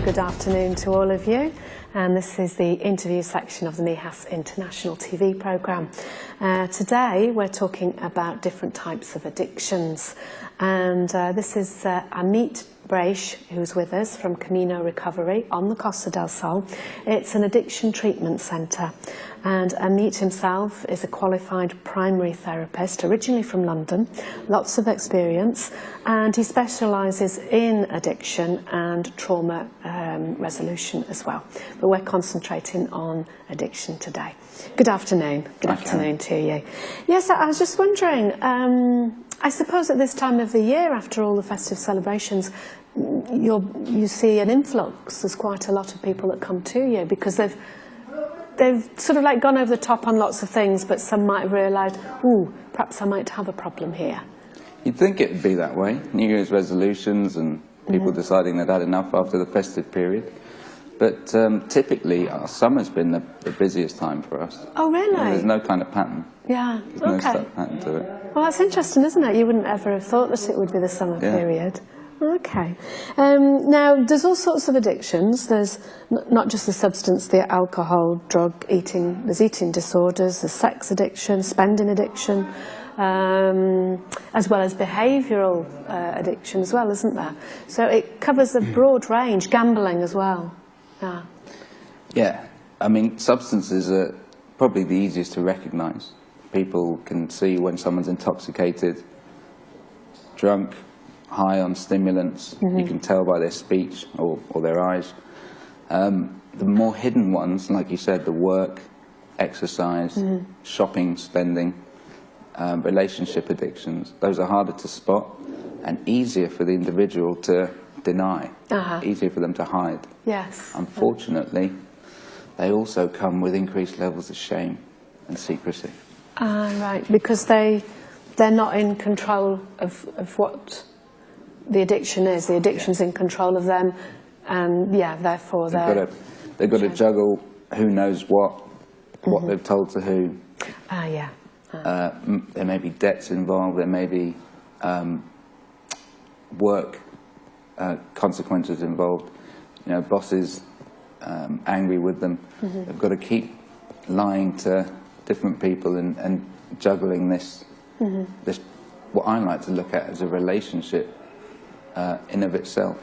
good afternoon to all of you. And this is the interview section of the MIHAS International TV programme. Today we're talking about different types of addictions. And this is Amit Braish, who's with us from Camino Recovery on the Costa del Sol. It's an addiction treatment centre. And Amit himself is a qualified primary therapist, originally from London, lots of experience, and he specialises in addiction and trauma resolution as well. But we're concentrating on addiction today. Good afternoon. Good afternoon to you. Yes, I was just wondering, I suppose at this time of the year, after all the festive celebrations, you see an influx. There's quite a lot of people that come to you because they've sort of like gone over the top on lots of things, but some might have realised, ooh, perhaps I might have a problem here. You'd think it would be that way. New Year's resolutions and people deciding they'd had enough after the festive period. But typically, our summer's been the busiest time for us. Oh, really? There's no kind of pattern. Yeah, There's no set pattern to it. Well, that's interesting, isn't it? You wouldn't ever have thought that it would be the summer period. Okay. Now, there's all sorts of addictions. There's not just the substance, the alcohol, drug, eating. There's eating disorders, there's sex addiction, spending addiction, as well as behavioural addiction as well, isn't there? So it covers a broad range, gambling as well. Yeah. I mean, substances are probably the easiest to recognise. People can see when someone's intoxicated, drunk, high on stimulants. You can tell by their speech or their eyes. The more hidden ones, like you said, the work, exercise, shopping, spending, relationship addictions, those are harder to spot and easier for the individual to deny, easier for them to hide. Yes. Unfortunately, they also come with increased levels of shame and secrecy. Right, because they're not in control of what the addiction is. The addiction's in control of them, and therefore they've got to juggle who knows what they've told to who. There may be debts involved. There may be work consequences involved. You know, bosses angry with them. They've got to keep lying to different people and juggling this what I like to look at as a relationship in of itself.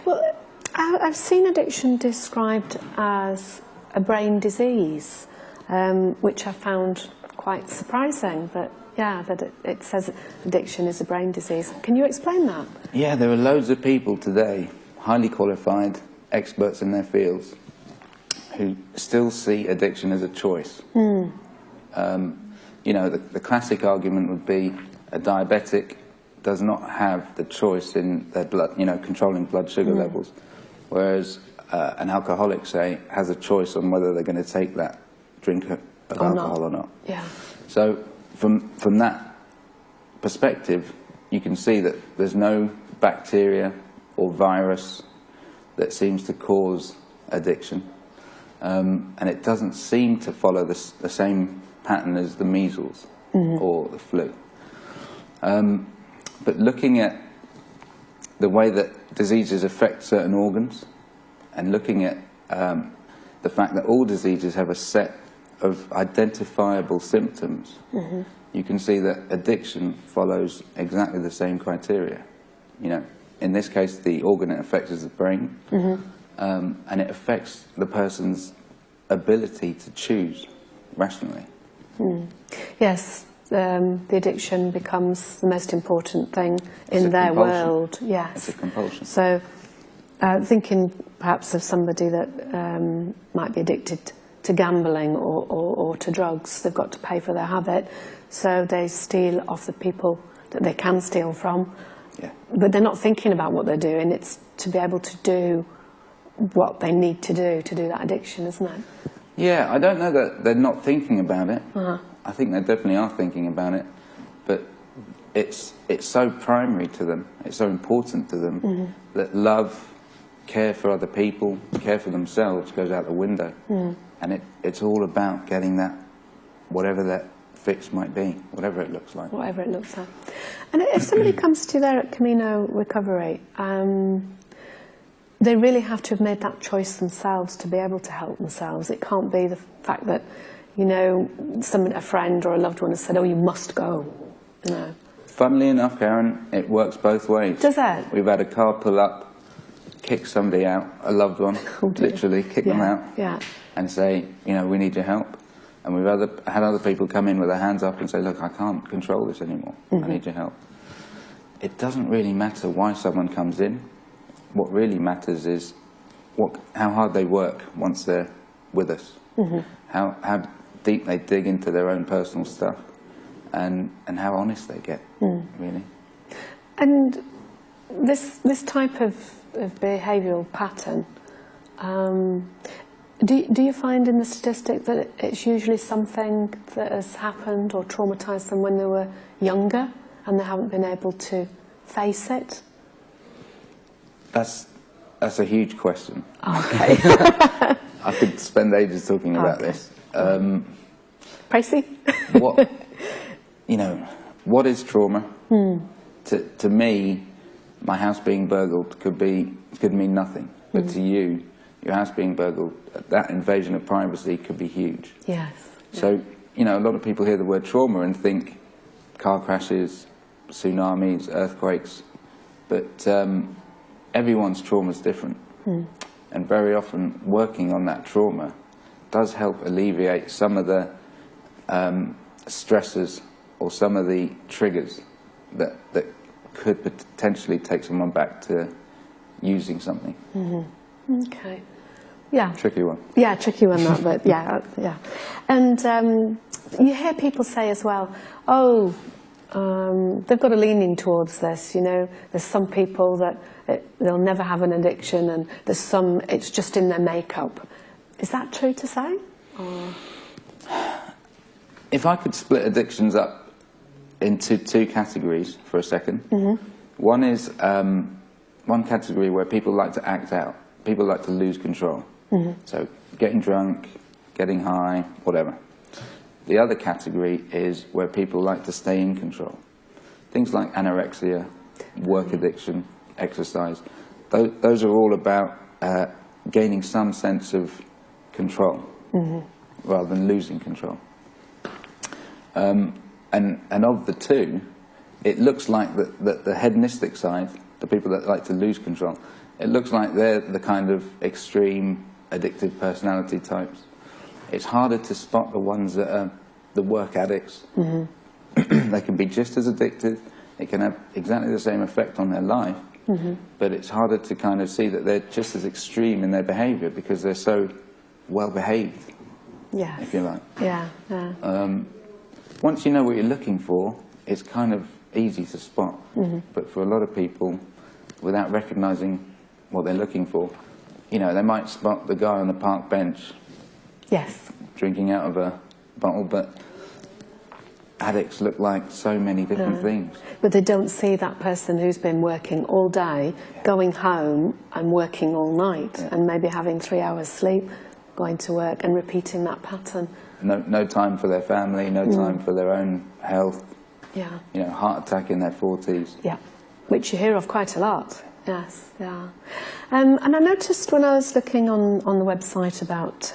Well, I've seen addiction described as a brain disease, which I found quite surprising, but that it says addiction is a brain disease. Can you explain that? Yeah, there are loads of people today, highly qualified, experts in their fields, who still see addiction as a choice. You know, the classic argument would be a diabetic does not have the choice in their blood, you know, controlling blood sugar levels, whereas an alcoholic, say, has a choice on whether they're going to take that drink of alcohol or not. Yeah. So from that perspective, you can see that there's no bacteria or virus that seems to cause addiction, and it doesn't seem to follow the same pattern as the measles or the flu. But looking at the way that diseases affect certain organs, and looking at the fact that all diseases have a set of identifiable symptoms, you can see that addiction follows exactly the same criteria. You know, in this case, the organ it affects is the brain, and it affects the person's ability to choose rationally. Yes. The addiction becomes the most important thing in their world. Yes. It's a compulsion. So thinking perhaps of somebody that might be addicted to gambling or to drugs, they've got to pay for their habit, so they steal off the people that they can steal from. But they're not thinking about what they're doing. It's to be able to do what they need to do that addiction, isn't it? Yeah, I don't know that they're not thinking about it. I think they definitely are thinking about it, but it's so primary to them, it's so important to them, that love, care for other people, care for themselves goes out the window. And it's all about getting that, whatever that fix might be, whatever it looks like. Whatever it looks like. And if somebody comes to you there at Camino Recovery, they really have to have made that choice themselves to be able to help themselves. It can't be the fact that, you know, a friend or a loved one has said, oh, you must go, you know. Funnily enough, Karen, it works both ways. Does it? We've had a car pull up, kick somebody out, a loved one, literally kick them out, and say, you know, we need your help. And we've had other people come in with their hands up and say, look, I can't control this anymore. I need your help. It doesn't really matter why someone comes in. What really matters is how hard they work once they're with us, how deep they dig into their own personal stuff, and how honest they get, really. And this type of behavioural pattern, do you find in the statistic that it's usually something that has happened or traumatised them when they were younger and they haven't been able to face it? That's a huge question. Okay. I could spend ages talking about this. Pricey? What is trauma? To me, my house being burgled could mean nothing. But to you, your house being burgled, that invasion of privacy could be huge. Yes. So, you know, a lot of people hear the word trauma and think car crashes, tsunamis, earthquakes, but everyone's trauma is different. And very often working on that trauma does help alleviate some of the stresses or some of the triggers that could potentially take someone back to using something. Okay. Yeah. Tricky one. Yeah, tricky one, that, but yeah. And you hear people say as well, oh, they've got a leaning towards this, you know. There's some people that they'll never have an addiction, and there's some, it's just in their makeup. Is that true to say? Or? If I could split addictions up into two categories for a second. One is one category where people like to act out. People like to lose control. So getting drunk, getting high, whatever. The other category is where people like to stay in control. Things like anorexia, work addiction, exercise. Those are all about gaining some sense of control rather than losing control. And of the two, it looks like the hedonistic side, the people that like to lose control, it looks like they're the kind of extreme addictive personality types. It's harder to spot the ones that are the work addicts. They can be just as addictive, it can have exactly the same effect on their life, but it's harder to kind of see that they're just as extreme in their behaviour because they're so well behaved, if you like. Once you know what you're looking for, it's kind of easy to spot. But for a lot of people, without recognising what they're looking for, you know, they might spot the guy on the park bench drinking out of a bottle, but addicts look like so many different things. But they don't see that person who's been working all day, going home and working all night, and maybe having 3 hours sleep, going to work and repeating that pattern. No time for their family, no time for their own health. You know, heart attack in their 40s. Which you hear of quite a lot. Yes, and I noticed when I was looking on the website about,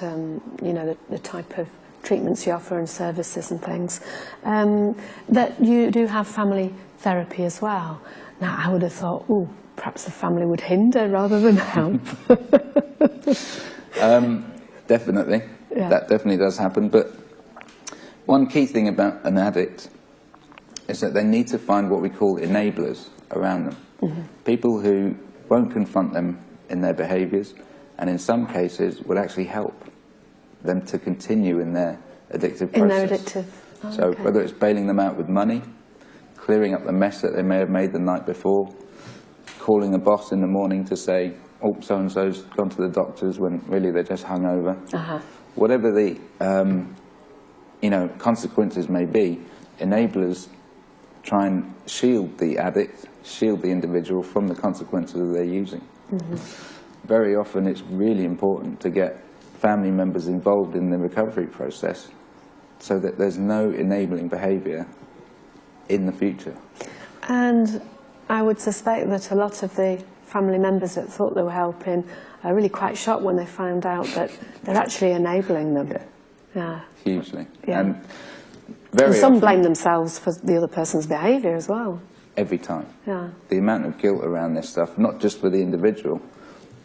you know, the type of treatments you offer and services and things, that you do have family therapy as well. Now, I would have thought, oh, perhaps the family would hinder rather than help. Definitely. That definitely does happen. But one key thing about an addict is that they need to find what we call enablers around them. People who won't confront them in their behaviours, and in some cases would actually help them to continue in their addictive process. So whether it's bailing them out with money, clearing up the mess that they may have made the night before, calling a boss in the morning to say, oh, so-and-so's gone to the doctors when really they're just hungover. Whatever the you know, consequences may be, enablers try and shield the addict, shield the individual from the consequences that they're using. Very often it's really important to get family members involved in the recovery process so that there's no enabling behaviour in the future. And I would suspect that a lot of the family members that thought they were helping are really quite shocked when they find out that they're actually enabling them. Yeah. Yeah. Hugely. Yeah. And very some often, blame themselves for the other person's behaviour as well. every time. Yeah. The amount of guilt around this stuff, not just for the individual,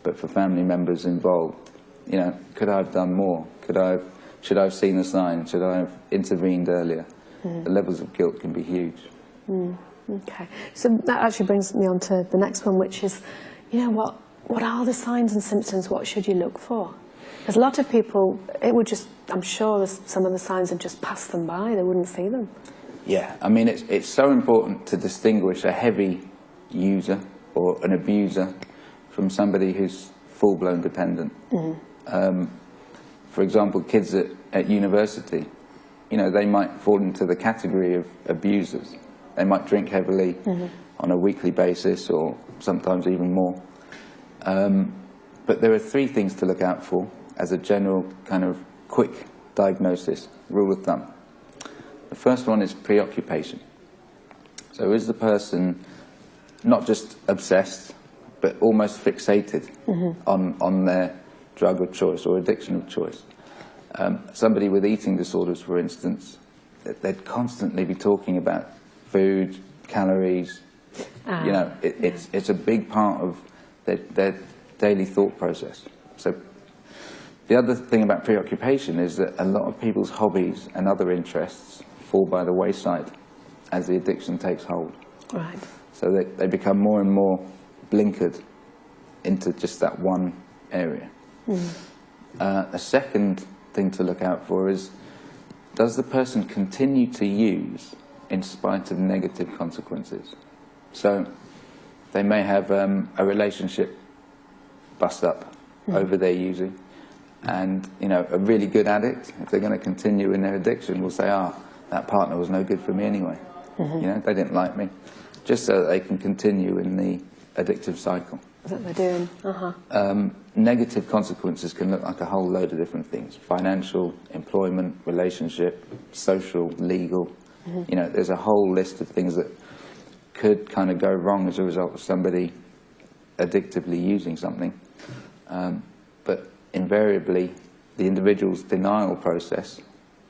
but for family members involved. You know, could I have done more? Should I have seen the sign? Should I have intervened earlier? The levels of guilt can be huge. Okay, so that actually brings me on to the next one, which is, you know, what are the signs and symptoms? What should you look for? Because a lot of people, it would just, I'm sure some of the signs would just pass them by, they wouldn't see them. Yeah, I mean, it's so important to distinguish a heavy user or an abuser from somebody who's full-blown dependent. For example, kids at university, you know, they might fall into the category of abusers. They might drink heavily on a weekly basis or sometimes even more. But there are 3 things to look out for as a general kind of quick diagnosis, rule of thumb. The first one is preoccupation. So is the person not just obsessed, but almost fixated on their drug of choice or addiction of choice? Somebody with eating disorders, for instance, they'd constantly be talking about food, calories. You know, it's a big part of their daily thought process. So the other thing about preoccupation is that a lot of people's hobbies and other interests fall by the wayside as the addiction takes hold. Right. So they become more and more blinkered into just that one area. A second thing to look out for is, does the person continue to use in spite of negative consequences? So they may have a relationship bust up over their using, and you know, a really good addict, if they're going to continue in their addiction, will say, that partner was no good for me anyway. You know, they didn't like me, just so that they can continue in the addictive cycle. That they're doing. Negative consequences can look like a whole load of different things: financial, employment, relationship, social, legal. You know, there's a whole list of things that could kind of go wrong as a result of somebody addictively using something. But invariably, the individual's denial process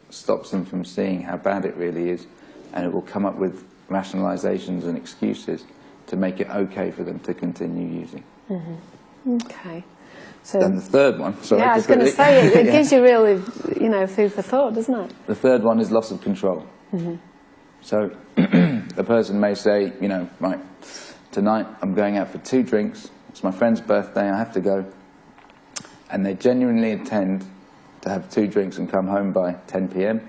stops them from seeing how bad it really is, and it will come up with rationalizations and excuses to make it okay for them to continue using. Okay. So, and the third one, sorry. Yeah, I was going to say, it gives you really, you know, food for thought, doesn't it? The third one is loss of control. So the person may say, you know, right, tonight I'm going out for 2 drinks, it's my friend's birthday, I have to go. And they genuinely intend to have 2 drinks and come home by 10 p.m.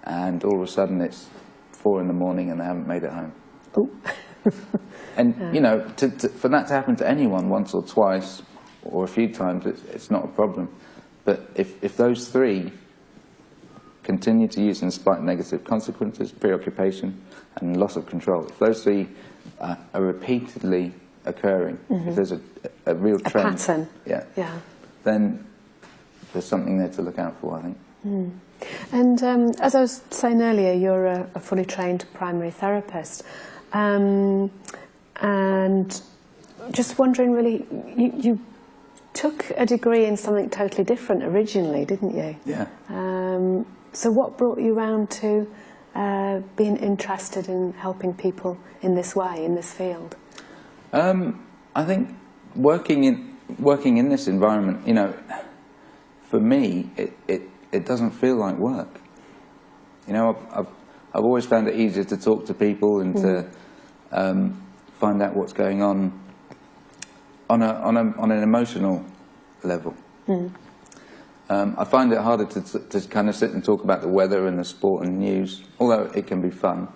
And all of a sudden it's 4 in the morning and they haven't made it home. Ooh. And, you know, for that to happen to anyone once or twice or a few times, it's not a problem. But if those 3 continue to use in spite of negative consequences, preoccupation and loss of control, if those 3 are repeatedly occurring, if there's a real trend, a pattern, then there's something there to look out for, I think. And as I was saying earlier, you're a fully trained primary therapist. And just wondering, really, you took a degree in something totally different originally, didn't you? Yeah. So what brought you around to being interested in helping people in this way, in this field? I think working in this environment, you know, for me, it doesn't feel like work. You know, I've always found it easier to talk to people and to find out what's going on an emotional level. I find it harder to kind of sit and talk about the weather and the sport and news, although it can be fun.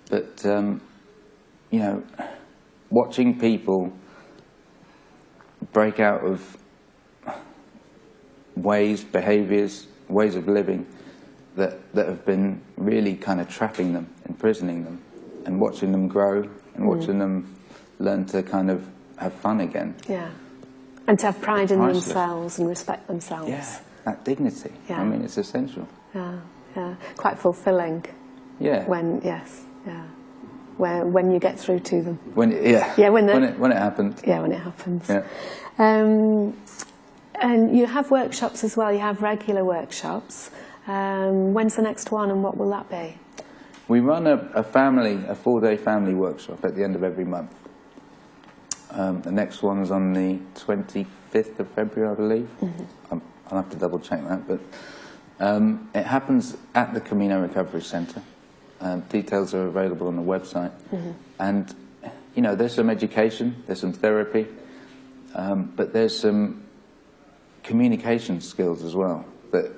But you know, watching people break out of ways, behaviours, ways of living that have been really kind of trapping them, imprisoning them, and watching them grow and watching them learn to kind of have fun again. Yeah. And to have pride in themselves and respect themselves. Yeah, that dignity. Yeah. I mean, it's essential. Yeah, yeah. Quite fulfilling. Yeah. When, yes, yeah. when you get through to them. When it happens. Yeah, when it happens. Yeah. And you have workshops as well. You have regular workshops. When's the next one, and what will that be? We run a 4-day family workshop at the end of every month. The next one's on the 25th of February, I believe. Mm-hmm. I'll have to double check that, but it happens at the Camino Recovery Centre. Details are available on the website. Mm-hmm. And, you know, there's some education, there's some therapy, but there's some communication skills as well that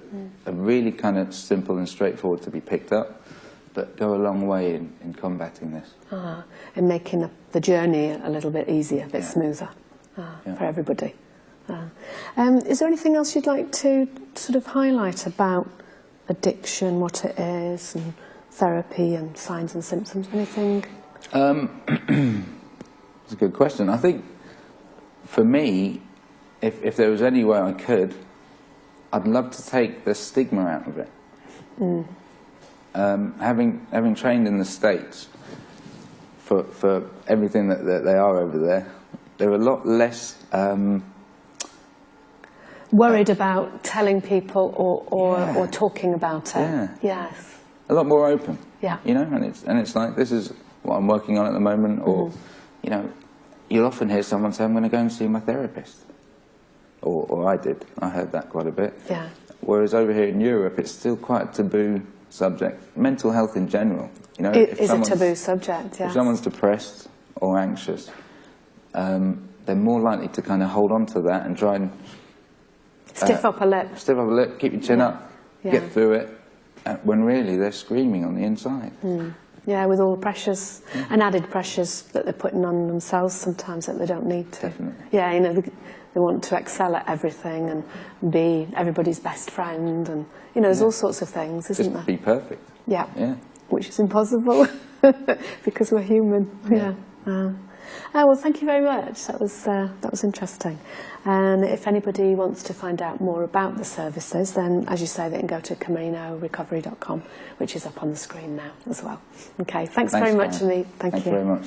are really kind of simple and straightforward to be picked up, but go a long way in combating this. And making the journey a little bit easier, a bit smoother for everybody. Is there anything else you'd like to sort of highlight about addiction, what it is, and therapy and signs and symptoms? Anything? It's a good question. I think for me, if there was any way I could, I'd love to take the stigma out of it. Having trained in the States for everything that they are over there, they're a lot less worried about telling people or talking about it. Yeah. Yes. A lot more open. Yeah. You know, and it's like, this is what I'm working on at the moment, or you know, you'll often hear someone say, I'm going to go and see my therapist. Or I did. I heard that quite a bit. Yeah. Whereas over here in Europe, it's still quite a taboo subject. Mental health in general. You know, it is a taboo subject, yeah. If someone's depressed or anxious, they're more likely to kind of hold on to that and try and... stiff up a lip. Stiff up a lip, keep your chin up, get through it, when really they're screaming on the inside. Yeah, with all the pressures and added pressures that they're putting on themselves sometimes that they don't need to. Definitely. Yeah, you know, they want to excel at everything and be everybody's best friend, and you know, there's all sorts of things, isn't there? Just be perfect. Yeah. Yeah. Which is impossible because we're human. Yeah. Well, thank you very much. That was interesting. And if anybody wants to find out more about the services, then, as you say, they can go to CaminoRecovery.com, which is up on the screen now as well. Okay. Thanks very much, Amit. Thank you. Thanks very much.